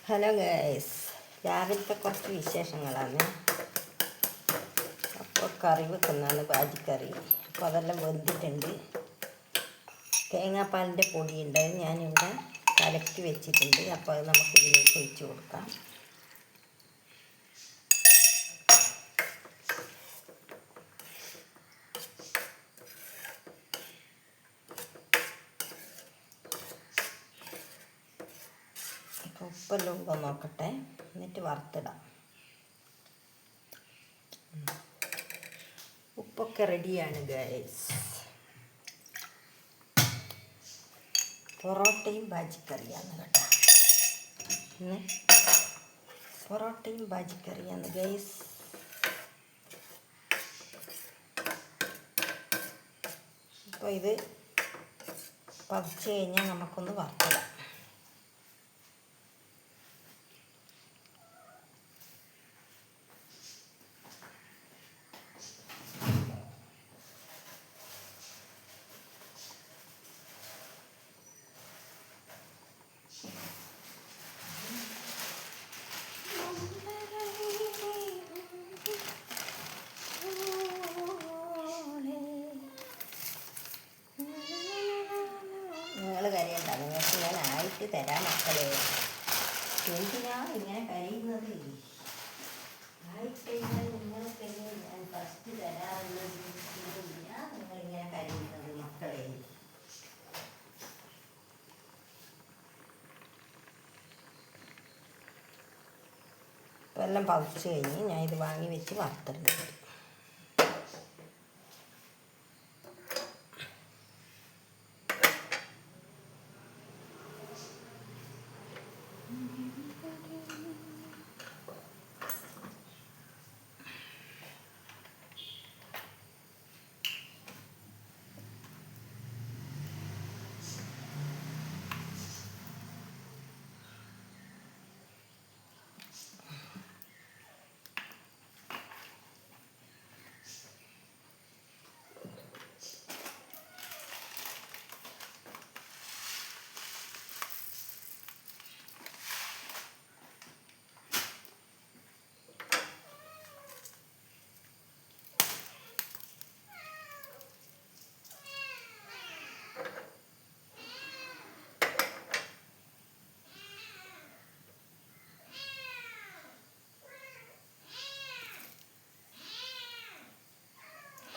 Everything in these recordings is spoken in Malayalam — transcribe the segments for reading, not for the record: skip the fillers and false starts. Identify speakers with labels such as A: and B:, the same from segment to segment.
A: ഹലോ ഗൈസ്, രാവിലത്തെ കുറച്ച് വിശേഷങ്ങളാണ്. അപ്പോൾ കറി വെക്കുന്നതാണ്, ബാജിക്കറി. അപ്പോൾ അതെല്ലാം വെന്തിട്ടുണ്ട്. തേങ്ങാപ്പാലിൻ്റെ പൊടിയുണ്ട്, ഞാനിവിടെ കലക്കി വെച്ചിട്ടുണ്ട്. അപ്പോൾ അത് നമുക്ക് ഇതിലേക്ക് ഒഴിച്ച് കൊടുക്കാം. ഉപ്പെല്ലാം ഉണ്ടോ നോക്കട്ടെ, എന്നിട്ട് വറുത്തിടാം. ഉപ്പൊക്കെ റെഡിയാണ് ഗൈസ്. പൊറോട്ടയും ബാജിക്കറിയാണ് കേട്ടോ. പൊറോട്ടയും ബാജിക്കറിയാണ് ഗൈസ്. അപ്പോൾ ഇത് പതിച്ച് കഴിഞ്ഞാൽ നമുക്കൊന്ന് വറുത്തിടാം. കരയണ്ട, നിങ്ങൾക്ക് ഞാൻ ആയിട്ട് തരാം മക്കളെ. എന്തിനാ ഇങ്ങനെ കരയുന്നത്? ആയിക്കഴിഞ്ഞാൽ നിങ്ങൾക്ക് ഞാൻ ഫസ്റ്റ് തരാറുള്ളത്. നിങ്ങളിങ്ങനെ കരയുന്നത് മക്കളെ. ഇപ്പം എല്ലാം പതിച്ച് കഴിഞ്ഞ് ഞാൻ ഇത് വാങ്ങി വെച്ച് വറുത്തിടുന്നത്.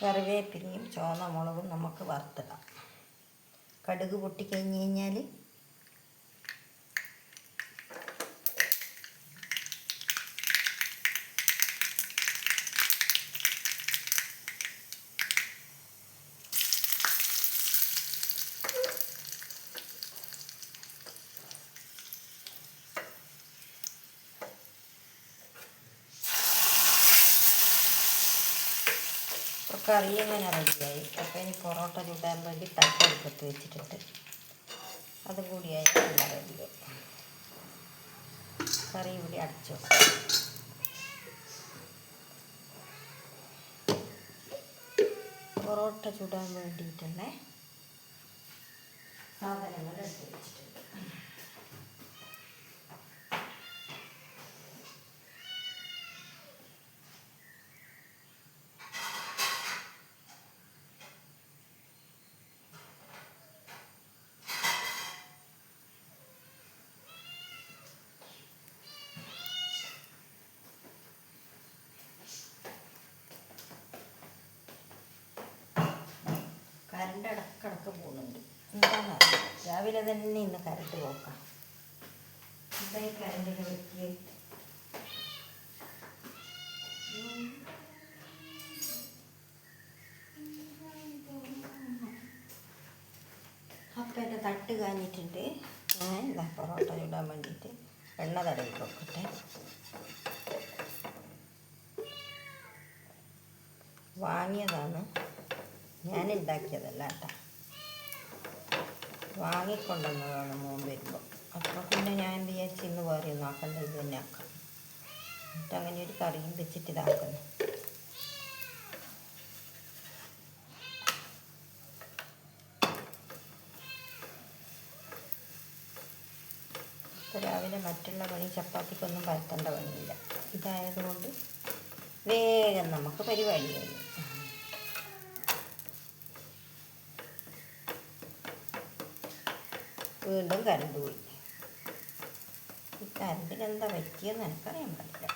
A: കറിവേപ്പിലയും ചുവന്ന മുളകും നമുക്ക് വറുത്തിടാം. കടുക് പൊട്ടിക്കഴിഞ്ഞ് കഴിഞ്ഞാൽ കറി എങ്ങനെ റെഡിയായി. അപ്പോൾ ഇനി പൊറോട്ട ചൂടാൻ വേണ്ടി തട്ട് എടുത്ത് വെച്ചിട്ടുണ്ട്. അതും കൂടിയായി നല്ല റെഡിയായി. കറി ഇവിടെ അടച്ചു. പൊറോട്ട ചൂടാൻ വേണ്ടിയിട്ടുള്ള സാധനങ്ങൾ എടുത്ത് വെച്ചിട്ടുണ്ട്. കറണ്ട് ഇടക്കിടക്ക് പോകുന്നുണ്ട്. എന്താണെന്ന് അറിയാം, രാവിലെ തന്നെ ഇന്ന് കറണ്ട് പോക്കാം. എന്തായി കറണ്ടിനെ പറ്റി? അപ്പം എൻ്റെ തട്ട് കാഞ്ഞിട്ടുണ്ട്. ഞാൻ എന്താ പൊറോട്ട ചൂടാൻ വേണ്ടിയിട്ട് എണ്ണ തടവി വെക്കട്ടെ. വാങ്ങിയതാണ്, ഞാൻ ഉണ്ടാക്കിയതല്ല കേട്ടോ. വാങ്ങിക്കൊണ്ടുവന്നതാണ് മോൻ വരുമ്പോൾ. അപ്പോൾ പിന്നെ ഞാൻ വിചാരിച്ച് ഇന്ന് വേറെ ഒന്നും ആക്കണ്ട, ഇത് തന്നെ ആക്കാം. എന്നിട്ട് അങ്ങനെ ഒരു കറിയും വെച്ചിട്ട് ഇതാക്കുന്നു. അപ്പോൾ രാവിലെ മറ്റുള്ള പണി ചപ്പാത്തിക്കൊന്നും പരത്തേണ്ട പണിയില്ല. ഇതായതുകൊണ്ട് വേഗം നമുക്ക് പരിപാടി കഴിയും. വീണ്ടും കറണ്ട് പോയി. ഈ കറണ്ടിന് എന്താ പറ്റിയെന്ന് എനിക്കറിയാൻ പറ്റില്ല.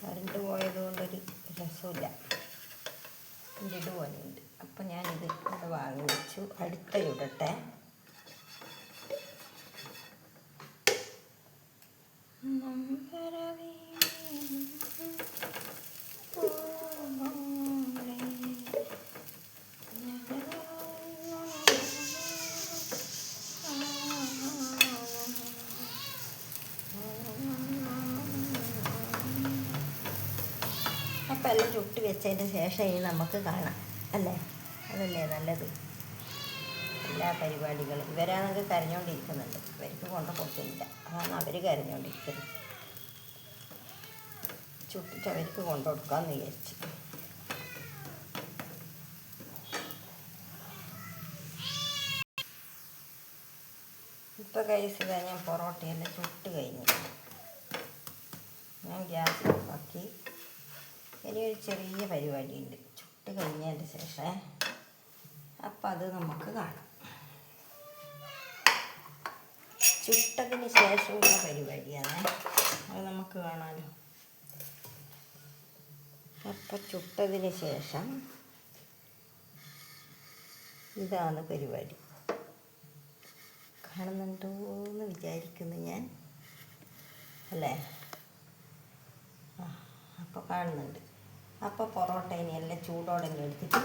A: കറണ്ട് പോയതുകൊണ്ടൊരു രസമില്ല, ഇരുട് പോലെയുണ്ട്. അപ്പം ഞാനിത് ഇവിടെ വാങ്ങി വെച്ചു. അടുത്ത ചുടട്ടെ. അപ്പം എല്ലാം ചുട്ട് വെച്ചതിന് ശേഷം ഇനി നമുക്ക് കാണാം, അല്ലേ? അതല്ലേ നല്ലത്. എല്ലാ പരിപാടികളും ഇവരാണെങ്കിൽ കരഞ്ഞുകൊണ്ടിരിക്കുന്നുണ്ട്. ഇവർക്ക് കൊണ്ട് കൊടുത്തില്ല, അതാണ് അവർ കരഞ്ഞുകൊണ്ടിരിക്കുന്നത്. ചുട്ടിട്ട് അവർക്ക് കൊണ്ടു കൊടുക്കാമെന്ന് വിചാരിച്ചു. ഇപ്പോൾ കഴിച്ചതാ ഞാൻ പൊറോട്ടയെല്ലാം ചുട്ട് കഴിഞ്ഞു. ഞാൻ ഗ്യാസ് ഓഫാക്കി. ഇനിയൊരു ചെറിയ പരിപാടിയുണ്ട് ചുട്ട് കഴിഞ്ഞതിന് ശേഷം. അപ്പം അത് നമുക്ക് കാണാം. ചുട്ടതിന് ശേഷമുള്ള പരിപാടിയാണ്, അത് നമുക്ക് കാണാമല്ലോ. അപ്പം ചുട്ടതിന് ശേഷം ഇതാണ് പരിപാടി. കാണുന്നുണ്ടോ എന്ന് വിചാരിക്കുന്നു ഞാൻ, അല്ലേ? അപ്പോൾ കാണുന്നുണ്ട്. അപ്പോൾ പൊറോട്ട ഇനി എല്ലാം ചൂടോടെ എടുത്തിട്ട്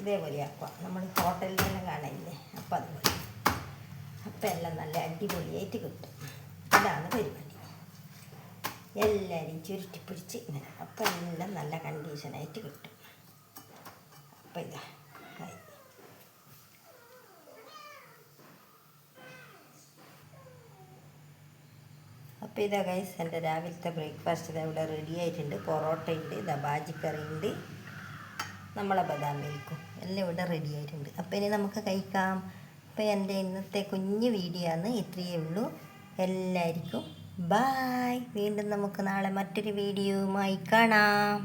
A: ഇതേപോലെ ആക്കുക. നമ്മൾ ഹോട്ടലിലെല്ലാം കാണാനില്ലേ, അപ്പം അതുപോലെ. അപ്പം എല്ലാം നല്ല അടിപൊളിയായിട്ട് കിട്ടും. ഇതാണ് പരിപാടി. എല്ലാവരും ചുരുട്ടി പിടിച്ച് ഇങ്ങനെ, അപ്പം എല്ലാം നല്ല കണ്ടീഷനായിട്ട് കിട്ടും. അപ്പം ഇതാ ആയി. അപ്പോൾ ഇതാ ഗൈസ്, എൻ്റെ രാവിലത്തെ ബ്രേക്ക്ഫാസ്റ്റ് ഇതാ ഇവിടെ റെഡി ആയിട്ടുണ്ട്. പൊറോട്ട ഉണ്ട്, ഇതാ ബാജിക്കറി ഉണ്ട്, നമ്മളെ ബദാം മിൽക്കും എല്ലാം ഇവിടെ റെഡി ആയിട്ടുണ്ട്. അപ്പോൾ ഇനി നമുക്ക് കഴിക്കാം. അപ്പോൾ എൻ്റെ ഇന്നത്തെ കുഞ്ഞു വീഡിയോ ആണ്, ഇത്രയേ ഉള്ളൂ. എല്ലാവർക്കും ബായ്. വീണ്ടും നമുക്ക് നാളെ മറ്റൊരു വീഡിയോയുമായി കാണാം.